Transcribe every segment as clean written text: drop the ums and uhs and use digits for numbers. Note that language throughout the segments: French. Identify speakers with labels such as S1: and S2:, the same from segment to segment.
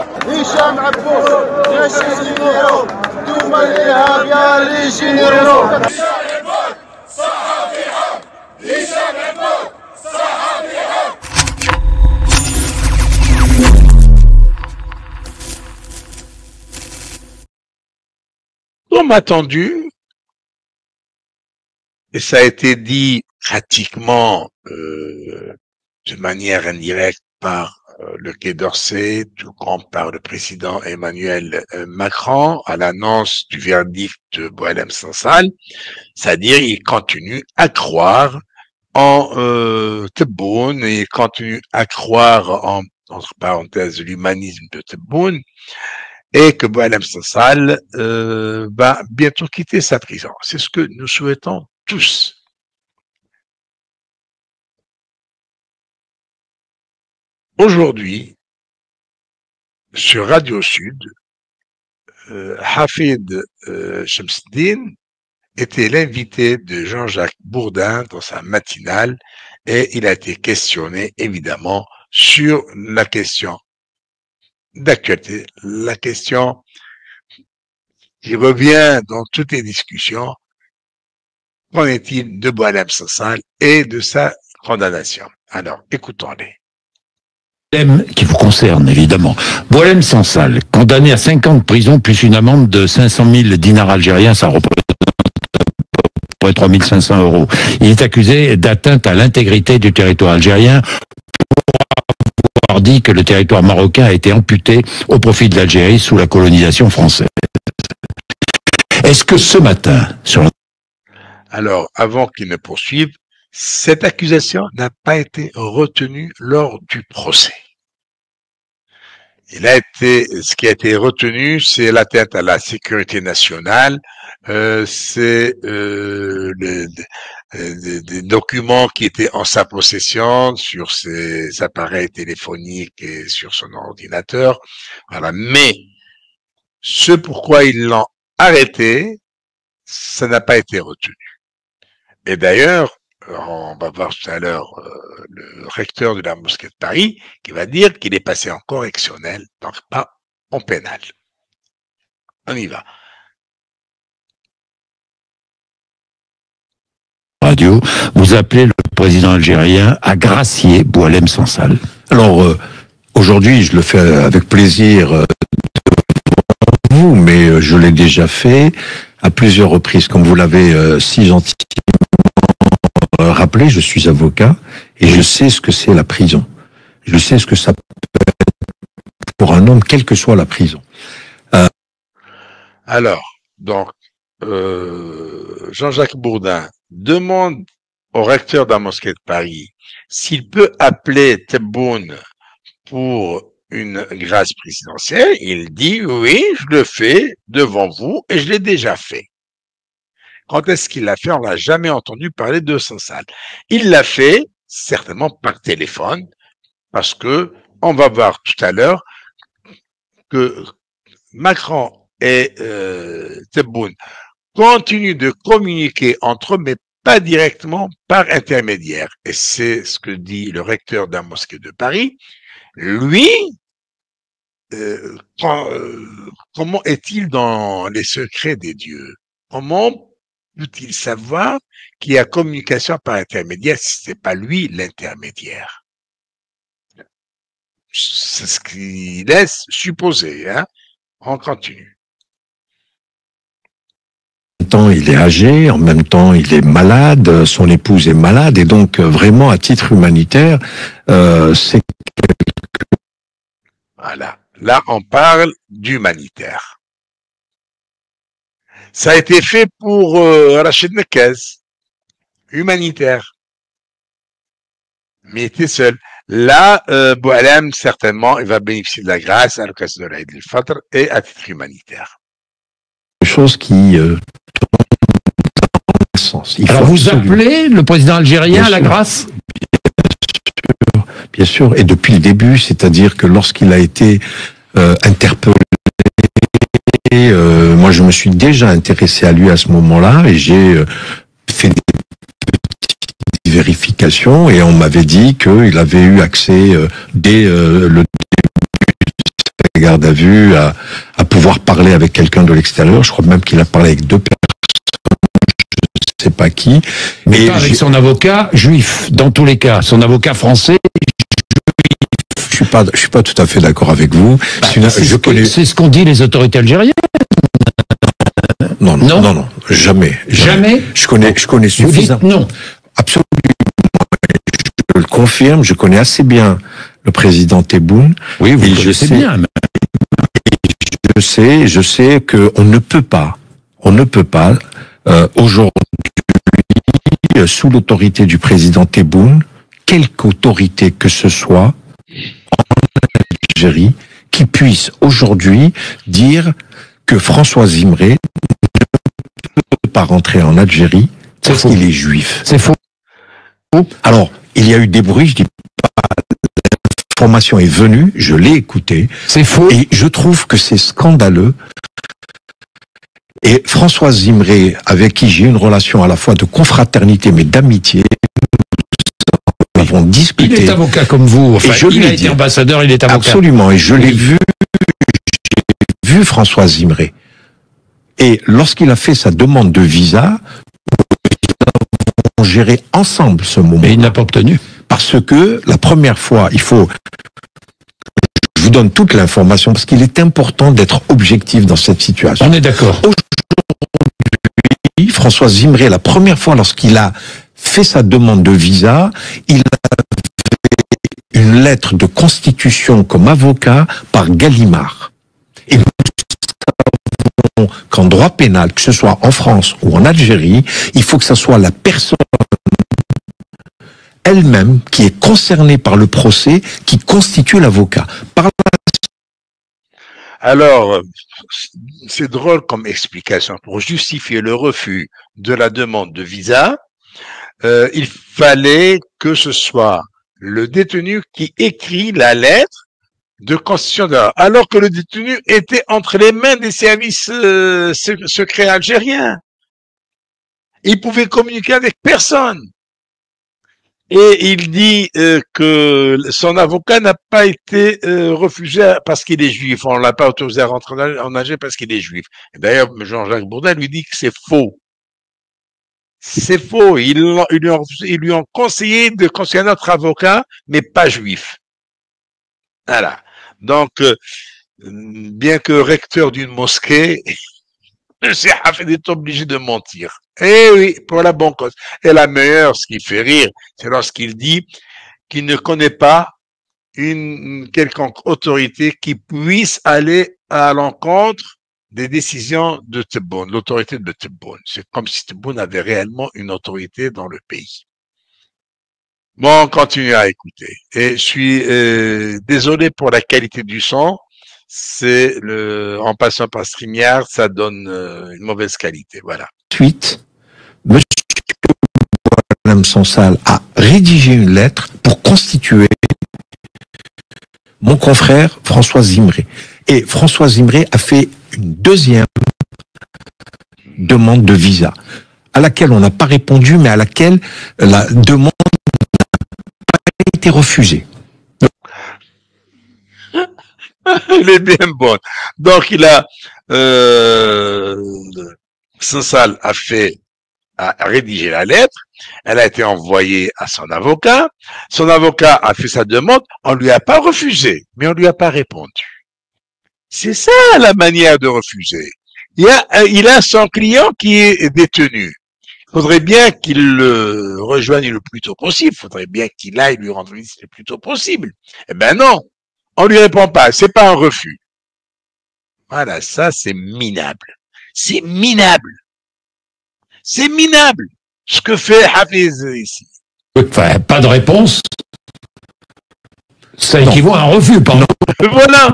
S1: هشام عبود جيش الجنيرو دوما الارهاب يا ليجينيرو هشام عبود صحفي حق هشام عبود صحفي حق.
S2: Comme attendu, et ça a été dit pratiquement de manière indirecte par le Quai d'Orsay, tout comme par le président Emmanuel Macron à l'annonce du verdict de Boualem Sansal, c'est-à-dire il continue à croire en Tebboune et il continue à croire en, entre parenthèses, l'humanisme de Tebboune, et que Boualem Sansal va bientôt quitter sa prison. C'est ce que nous souhaitons tous. Aujourd'hui, sur Radio Sud, Hafid Shamsuddin était l'invité de Jean-Jacques Bourdin dans sa matinale et il a été questionné évidemment sur la question d'actualité, la question qui revient dans toutes les discussions. Qu'en est-il de Boualem Sansal et de sa condamnation? Alors, écoutons-les.
S3: Qui vous concerne, évidemment. Boualem Sansal, condamné à 5 ans de prison plus une amende de 500 000 dinars algériens, ça représente à peu près 3 500 €. Il est accusé d'atteinte à l'intégrité du territoire algérien pour avoir dit que le territoire marocain a été amputé au profit de l'Algérie sous la colonisation française. Est-ce que ce matin, sur la...
S2: Alors, avant qu'il ne poursuive, cette accusation n'a pas été retenue lors du procès. Ce qui a été retenu, c'est l'atteinte à la sécurité nationale, c'est des documents qui étaient en sa possession sur ses appareils téléphoniques et sur son ordinateur. Voilà. Mais ce pourquoi ils l'ont arrêté, ça n'a pas été retenu. Et d'ailleurs, on va voir tout à l'heure le recteur de la mosquée de Paris qui va dire qu'il est passé en correctionnel, donc pas en pénal. On y va.
S3: Radio, vous appelez le président algérien à gracier Boualem Sansal.
S4: Alors, aujourd'hui, je le fais avec plaisir devant vous, mais je l'ai déjà fait à plusieurs reprises, comme vous l'avez si gentiment rappelé. Je suis avocat et je sais ce que c'est la prison. Je sais ce que ça peut être pour un homme, quelle que soit la prison.
S2: Alors, donc, Jean-Jacques Bourdin demande au recteur de la mosquée de Paris s'il peut appeler Tebboune pour une grâce présidentielle. Il dit oui, je le fais devant vous et je l'ai déjà fait. Quand est-ce qu'il l'a fait? On l'a jamais entendu parler de Sansal. Il l'a fait certainement par téléphone parce que on va voir tout à l'heure que Macron et Tebboune continuent de communiquer entre eux, mais pas directement, par intermédiaire. Et c'est ce que dit le recteur de la mosquée de Paris. Lui, comment est-il dans les secrets des dieux? Comment peut-il savoir qu'il y a communication par intermédiaire si c'est pas lui l'intermédiaire? C'est ce qu'il laisse supposer, hein. On continue.
S4: En même temps, il est âgé, en même temps, il est malade, son épouse est malade, et donc, vraiment, à titre humanitaire, c'est...
S2: Voilà. Là, on parle d'humanitaire. Ça a été fait pour Rachid Nekez, humanitaire. Mais il était seul. Là, Boualem, certainement, il va bénéficier de la grâce à l'occasion de l'Aïd el-Fitr et à titre humanitaire.
S4: Chose qui... sens.
S3: Alors vous appelez le président algérien à la grâce?
S4: Bien sûr, et depuis le début, c'est-à-dire que lorsqu'il a été interpellé, moi je me suis déjà intéressé à lui à ce moment-là et j'ai fait des petites vérifications et on m'avait dit qu'il avait eu accès dès le début de sa garde à vue, à pouvoir parler avec quelqu'un de l'extérieur. Je crois même qu'il a parlé avec 2 personnes, je ne sais pas qui.
S3: Mais pas avec son avocat juif, dans tous les cas. Son avocat français.
S4: Je suis pas tout à fait d'accord avec vous.
S3: C'est ce qu'ont dit les autorités algériennes.
S4: Non, jamais. Je connais suffisamment.
S3: Non.
S4: Absolument. Je le confirme, je connais assez bien le président Tebboune.
S3: Oui, vous le connaissez bien.
S4: Je sais qu'on ne peut pas, aujourd'hui, sous l'autorité du président Tebboune, quelque autorité que ce soit en Algérie, qui puisse aujourd'hui dire que François Zimré ne peut pas rentrer en Algérie parce qu'il est juif.
S3: C'est faux.
S4: Alors, il y a eu des bruits, je dis pas, l'information est venue, je l'ai écoutée.
S3: C'est faux.
S4: Et je trouve que c'est scandaleux. Et François Zimré, avec qui j'ai une relation à la fois de confraternité mais d'amitié, nous avons discuté.
S3: Il est avocat comme vous. Enfin, il a été ambassadeur, il est avocat.
S4: Absolument. Et je l'ai vu, j'ai vu François Zimré. Et lorsqu'il a fait sa demande de visa, nous avons géré ensemble ce moment.
S3: Mais il n'a pas obtenu.
S4: Parce que la première fois, je vous donne toute l'information parce qu'il est important d'être objectif dans cette situation.
S3: On est d'accord.
S4: Aujourd'hui, François Zimré, la première fois lorsqu'il a fait sa demande de visa, il avait une lettre de constitution comme avocat par Gallimard. Et nous savons qu'en droit pénal, que ce soit en France ou en Algérie, il faut que ce soit la personne elle-même qui est concernée par le procès qui constitue l'avocat.
S2: Alors, c'est drôle comme explication. Pour justifier le refus de la demande de visa, il fallait que ce soit le détenu qui écrit la lettre de constitution alors que le détenu était entre les mains des services secrets algériens. Il pouvait communiquer avec personne. Et il dit que son avocat n'a pas été refusé parce qu'il est juif. On l'a pas autorisé à rentrer en Algérie parce qu'il est juif. Et d'ailleurs, Jean-Jacques Bourdin lui dit que c'est faux. C'est faux. Ils lui ont conseillé de conseiller un autre avocat, mais pas juif. Voilà. Donc, bien que recteur d'une mosquée, M. Hafid est obligé de mentir. Eh oui, pour la bonne cause. Et la meilleure, ce qui fait rire, c'est lorsqu'il dit qu'il ne connaît pas une quelconque autorité qui puisse aller à l'encontre des décisions de Tebboune, l'autorité de Tebboune. C'est comme si Tebboune avait réellement une autorité dans le pays. Bon, on continue à écouter. Et je suis désolé pour la qualité du son. En passant par StreamYard, ça donne une mauvaise qualité. Voilà.
S4: Ensuite, M. Boualem Sansal a rédigé une lettre pour constituer mon confrère François Zimré. Et François Zimré a fait une deuxième demande de visa, à laquelle on n'a pas répondu, mais à laquelle la demande n'a pas été refusée.
S2: Elle est bien bonne. Donc, Sansal a rédigé la lettre. Elle a été envoyée à son avocat. Son avocat a fait sa demande. On lui a pas refusé, mais on lui a pas répondu. C'est ça la manière de refuser. Il a son client qui est détenu. Il faudrait bien qu'il le rejoigne le plus tôt possible. Il faudrait bien qu'il aille lui rendre visite le plus tôt possible. Eh ben non. On lui répond pas, c'est pas un refus. Voilà, ça c'est minable. C'est minable. C'est minable ce que fait Hafiz ici.
S3: Enfin, pas de réponse. Ça équivaut à un refus, pardon.
S2: Voilà.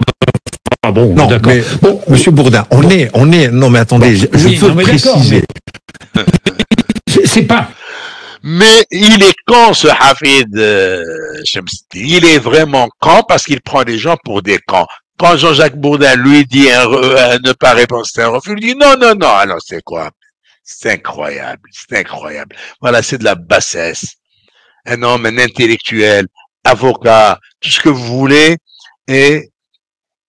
S3: Ah bon,
S4: Non,
S3: d'accord.
S4: mais bon, Monsieur Bourdin, on est, non mais attendez, je veux préciser.
S3: C'est pas.
S2: Mais il est con, ce Hafid Shamsiti. Il est vraiment con parce qu'il prend les gens pour des cons. Quand Jean-Jacques Bourdin lui dit ne pas répondre, c'est un refus, il dit non. Alors c'est quoi? C'est incroyable, c'est incroyable. Voilà, c'est de la bassesse. Un homme, un intellectuel, avocat, tout ce que vous voulez, et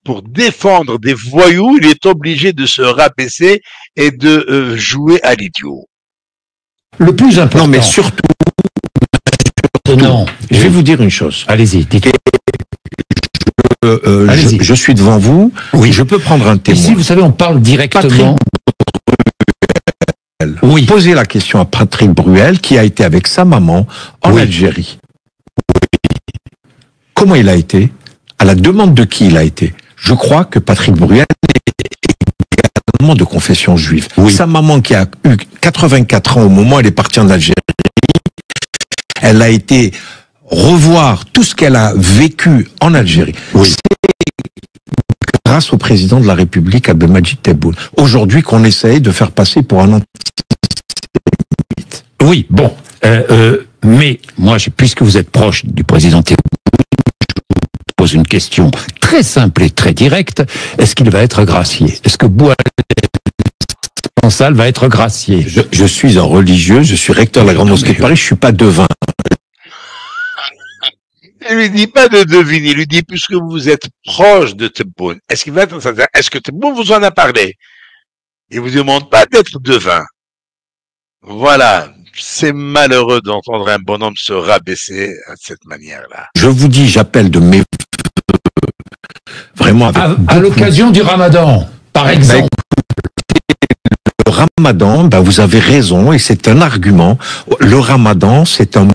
S2: pour défendre des voyous, il est obligé de se rabaisser et de jouer à l'idiot.
S3: Le plus important.
S4: Non, mais surtout,
S3: Non.
S4: je vais vous dire une chose.
S3: Allez-y, dites. Allez-y.
S4: Je suis devant vous.
S3: Oui.
S4: Je peux prendre un témoin.
S3: Ici, vous savez, on parle directement. Oui.
S4: Posez la question à Patrick Bruel, qui a été avec sa maman en
S3: Oui.
S4: Algérie. Comment il a été? À la demande de qui il a été? Je crois que Patrick Bruel est également de confession juive.
S3: Oui.
S4: Sa maman, qui a eu 84 ans au moment où elle est partie en Algérie, elle a été revoir tout ce qu'elle a vécu en Algérie.
S3: Oui.
S4: C'est grâce au président de la République, Abdelmadjid Tebboune, aujourd'hui qu'on essaye de faire passer pour un antisémite.
S3: Oui, bon. Mais moi, puisque vous êtes proche du président Tebboune, je vous pose une question très simple et très directe. Est-ce qu'il va être gracié? Est-ce que Boualem Sansal va être gracié?
S4: Je suis un religieux, je suis recteur de la Grande Mosquée de Paris, je suis pas devin.
S2: Il lui dit pas de deviner, il lui dit puisque vous êtes proche de Tebboune, est-ce qu'il va être, est-ce que Tebboune vous en a parlé? Il vous demande pas d'être devin. Voilà. C'est malheureux d'entendre un bonhomme se rabaisser de cette manière-là.
S4: Je vous dis, j'appelle de mes vraiment avec
S3: À l'occasion du Ramadan, par exemple.
S4: le Ramadan, vous avez raison, et c'est un argument. Le Ramadan, c'est un moment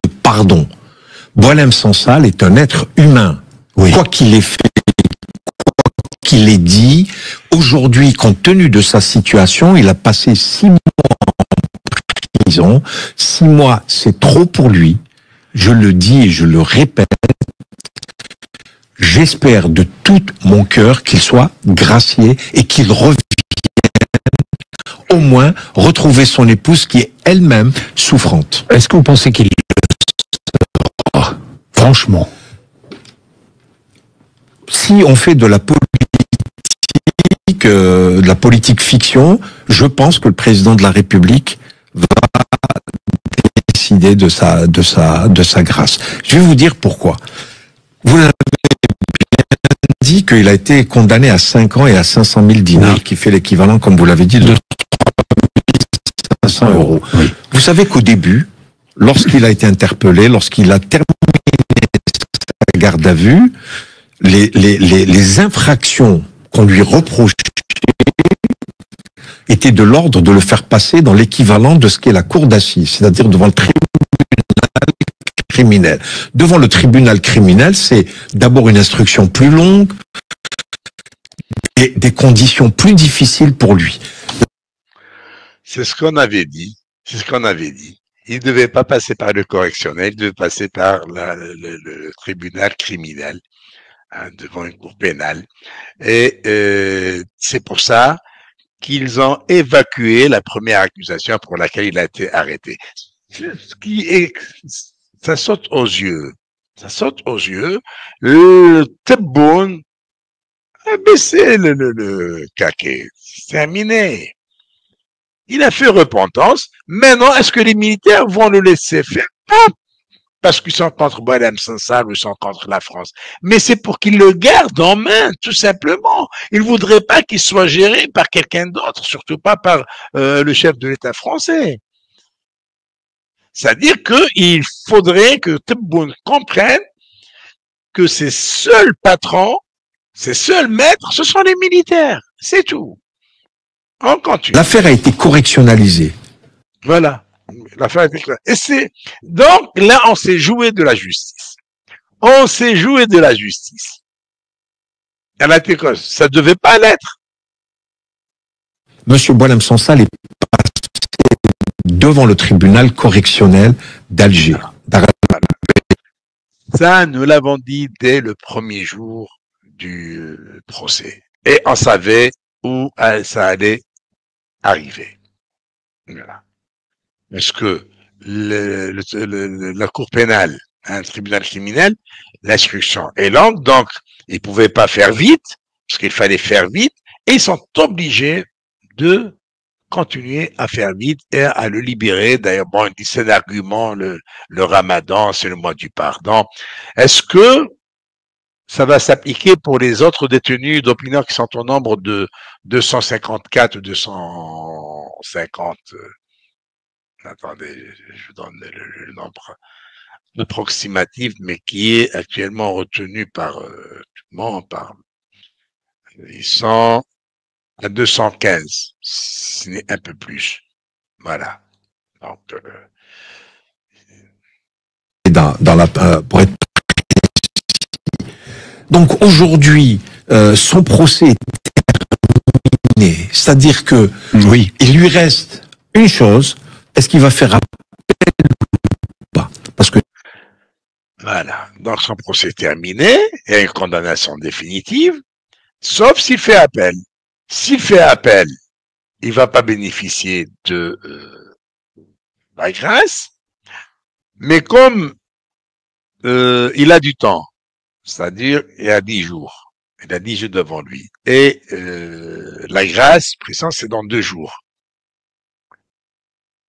S4: de pardon. Boualem Sansal est un être humain.
S3: Oui.
S4: Quoi qu'il ait fait, quoi qu'il ait dit, aujourd'hui, compte tenu de sa situation, il a passé 6 mois en prison. 6 mois, c'est trop pour lui. Je le dis et je le répète. J'espère de tout mon cœur qu'il soit gracié et qu'il revienne au moins retrouver son épouse qui est elle-même souffrante.
S3: Est-ce que vous pensez qu'il sera? Franchement.
S4: Si on fait de la politique fiction, je pense que le président de la République va décider de sa grâce. Je vais vous dire pourquoi. Vous l'avez dit qu'il a été condamné à 5 ans et à 500 000 dinars,
S3: Oui.
S4: qui fait l'équivalent, comme vous l'avez dit, de 500 euros.
S3: Oui.
S4: Vous savez qu'au début, lorsqu'il a été interpellé, lorsqu'il a terminé sa garde à vue, les infractions qu'on lui reprochait étaient de l'ordre de le faire passer dans l'équivalent de ce qu'est la cour d'assises, c'est-à-dire devant le tribunal criminel. Devant le tribunal criminel, c'est d'abord une instruction plus longue et des conditions plus difficiles pour lui.
S2: C'est ce qu'on avait dit. C'est ce qu'on avait dit. Il ne devait pas passer par le correctionnel, il devait passer par le tribunal criminel, devant une cour pénale. Et c'est pour ça qu'ils ont évacué la première accusation pour laquelle il a été arrêté. Ce qui est, ça saute aux yeux. Ça saute aux yeux. Le Tebboune a baissé le caquet. C'est terminé. Il a fait repentance. Maintenant, est-ce que les militaires vont le laisser faire? Pas parce qu'ils sont contre Boualem Sansal ou ils sont contre la France. Mais c'est pour qu'ils le gardent en main, tout simplement. Ils ne voudraient pas qu'il soit géré par quelqu'un d'autre, surtout pas par le chef de l'État français. C'est-à-dire qu'il faudrait que Tebboune comprenne que ses seuls patrons, ses seuls maîtres, ce sont les militaires. C'est tout. On continue.
S4: L'affaire a été correctionnalisée.
S2: Voilà. L'affaire a été claire. Et c'est, donc là, on s'est joué de la justice. On s'est joué de la justice. Elle a été quoi? Ça devait pas l'être.
S4: Monsieur Boualem Sansal est passé devant le tribunal correctionnel d'Alger.
S2: Ça, nous l'avons dit dès le premier jour du procès. Et on savait où ça allait arriver. Voilà. Parce que la cour pénale, un tribunal criminel, l'instruction est longue, donc ils pouvaient pas faire vite, parce qu'il fallait faire vite, et ils sont obligés de continuer à faire vite et à le libérer. D'ailleurs, bon, il dit c'est l'argument, le Ramadan, c'est le mois du pardon. Est-ce que ça va s'appliquer pour les autres détenus d'opinion qui sont au nombre de 254 ou 250. Attendez, je vous donne le nombre approximatif, mais qui est actuellement retenu par ils sont à 215, ce n'est un peu plus. Voilà. Donc,
S4: pour être... Donc aujourd'hui, son procès est terminé. C'est-à-dire que oui, il lui reste une chose. Est-ce qu'il va faire appel ou pas? Parce que
S2: voilà. Donc son procès est terminé. Il y a une condamnation définitive, sauf s'il fait appel. S'il fait appel, il va pas bénéficier de la grâce. Mais comme il a du temps, c'est-à-dire il a 10 jours. Il a 10 jours devant lui. Et la grâce, prison, c'est dans 2 jours.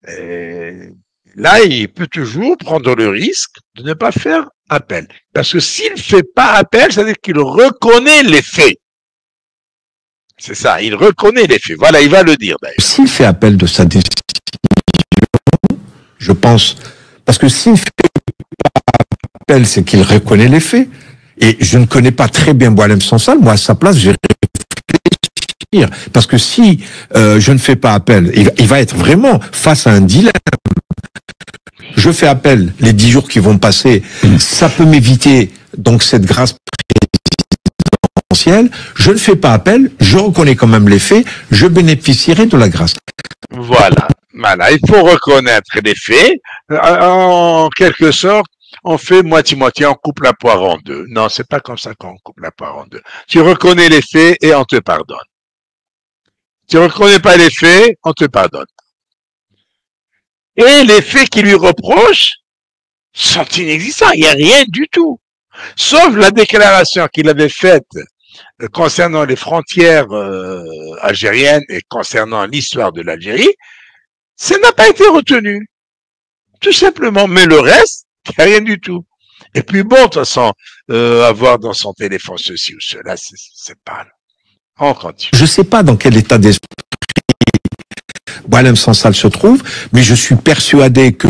S2: Et là, il peut toujours prendre le risque de ne pas faire appel. Parce que s'il ne fait pas appel, ça veut dire qu'il reconnaît les faits. C'est ça, il reconnaît les faits. Voilà, il va le dire d'ailleurs.
S4: S'il fait appel de sa décision, je pense, parce que s'il fait pas appel, c'est qu'il reconnaît les faits. Et je ne connais pas très bien Boualem Sansal, moi à sa place, je vais réfléchir. Parce que si je ne fais pas appel, il va être vraiment face à un dilemme. Je fais appel, les 10 jours qui vont passer, ça peut m'éviter donc cette grâce présidentielle. Je ne fais pas appel, je reconnais quand même les faits, je bénéficierai de la grâce.
S2: Voilà, voilà, il faut reconnaître les faits. En quelque sorte, on fait moitié-moitié, on coupe la poire en deux. Non, c'est pas comme ça qu'on coupe la poire en deux. Tu reconnais les faits et on te pardonne. Tu reconnais pas les faits, on te pardonne. Et les faits qui lui reprochent sont inexistants. Il n'y a rien du tout. Sauf la déclaration qu'il avait faite concernant les frontières algériennes et concernant l'histoire de l'Algérie, ça n'a pas été retenu. Tout simplement. Mais le reste, il n'y a rien du tout. Et puis bon, de toute façon, avoir dans son téléphone ceci ou cela, c'est pas... On continue.
S4: Je ne sais pas dans quel état d'esprit Boualem Sansal se trouve, mais je suis persuadé que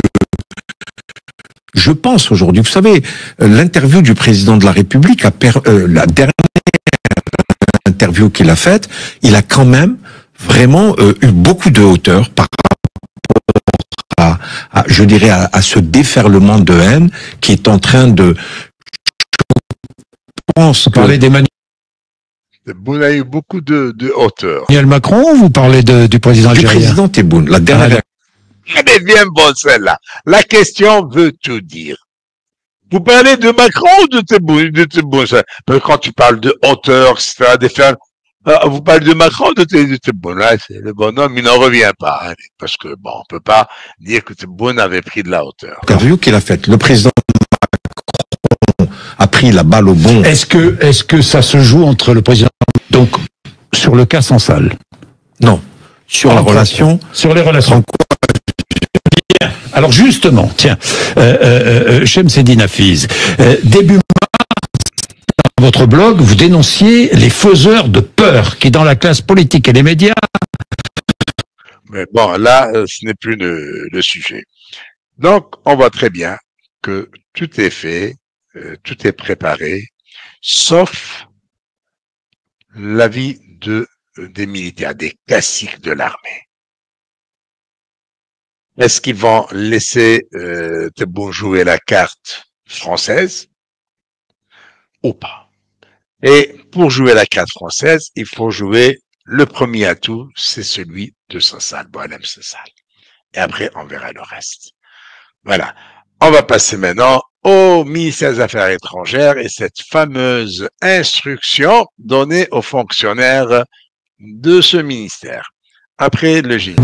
S4: je pense aujourd'hui, vous savez, l'interview du président de la République, la dernière interview qu'il a faite, il a quand même vraiment eu beaucoup de hauteur par rapport je dirais, à ce déferlement de haine qui est en train de... Je pense
S3: parler des
S2: Tebboune a eu beaucoup de hauteur.
S3: Emmanuel Macron ou vous parlez du président algérien?
S4: Du président Tebboune, la dernière...
S2: Elle est bien bonne celle-là. La question veut tout dire. Vous parlez de Macron ou de Tebboune? Quand tu parles de hauteur, etc., vous parlez de Macron ou de Tebboune? Là, le bonhomme, il n'en revient pas. Hein, parce que, bon, on peut pas dire que Tebboune avait pris de la hauteur.
S4: L'interview qu'il a faite, le président Macron a pris la balle au bon.
S3: Est-ce que ça se joue entre le président, donc, sur le cas Sansal?
S4: Non. Sur la relation.
S3: Sur les relations. Alors justement, tiens, Chemseddine Hafiz, début mars, dans votre blog, vous dénonciez les faiseurs de peur qui, dans la classe politique et les médias...
S2: Mais bon, là, ce n'est plus le sujet. Donc, on voit très bien que tout est fait, tout est préparé, sauf l'avis des militaires, des classiques de l'armée. Est-ce qu'ils vont laisser Tebboune jouer la carte française ou pas? Et pour jouer la carte française, il faut jouer le premier atout, c'est celui de Sansal, Boualem Sansal. Et après, on verra le reste. Voilà. On va passer maintenant au ministère des Affaires étrangères et cette fameuse instruction donnée aux fonctionnaires de ce ministère. Après le génie.